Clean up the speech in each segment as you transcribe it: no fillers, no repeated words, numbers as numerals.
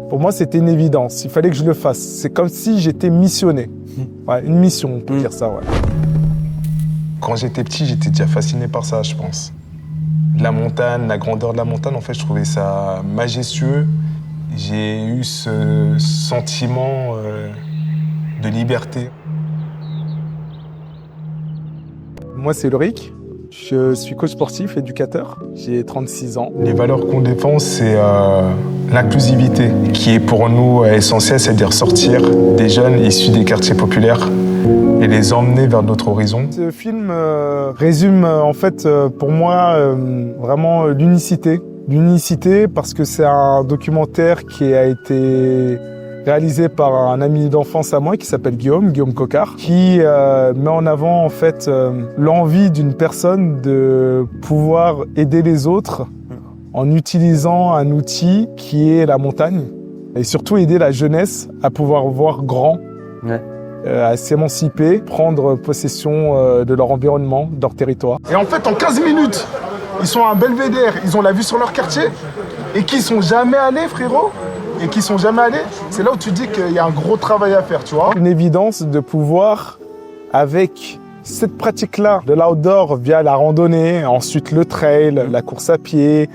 Pour moi, c'était une évidence. Il fallait que je le fasse. C'est comme si j'étais missionné. Ouais, une mission, on peut dire ça, ouais. Quand j'étais petit, j'étais déjà fasciné par ça, je pense. La montagne, la grandeur de la montagne, en fait, je trouvais ça majestueux. J'ai eu ce sentiment de liberté. Moi, c'est Ulrich. Je suis coach sportif, éducateur. J'ai 36 ans. Les valeurs qu'on défend, c'est l'inclusivité, qui est pour nous essentielle, c'est-à-dire sortir des jeunes issus des quartiers populaires et les emmener vers d'autres horizons. Ce film résume en fait pour moi vraiment l'unicité. L'unicité parce que c'est un documentaire qui a été réalisé par un ami d'enfance à moi qui s'appelle Guillaume Coquart, qui met en avant en fait l'envie d'une personne de pouvoir aider les autres en utilisant un outil qui est la montagne et surtout aider la jeunesse à pouvoir voir grand, à s'émanciper, prendre possession de leur environnement, de leur territoire. Et en fait, en 15 minutes, ils sont à un belvédère, ils ont la vue sur leur quartier et qui sont jamais allés, frérot. Et qui sont jamais allés, c'est là où tu dis qu'il y a un gros travail à faire, tu vois. Une évidence de pouvoir, avec cette pratique-là de l'outdoor via la randonnée, ensuite le trail, la course à pied,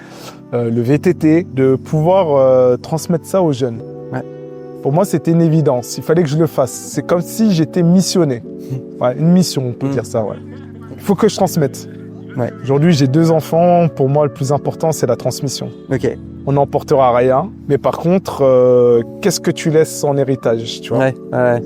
le VTT, de pouvoir transmettre ça aux jeunes. Ouais. Pour moi, c'était une évidence. Il fallait que je le fasse. C'est comme si j'étais missionné. Ouais, une mission, on peut dire ça, ouais. Il faut que je transmette. Ouais. Aujourd'hui, j'ai 2 enfants. Pour moi, le plus important, c'est la transmission. Ok. On n'emportera rien. Mais par contre, qu'est-ce que tu laisses en héritage, tu vois ? Ouais.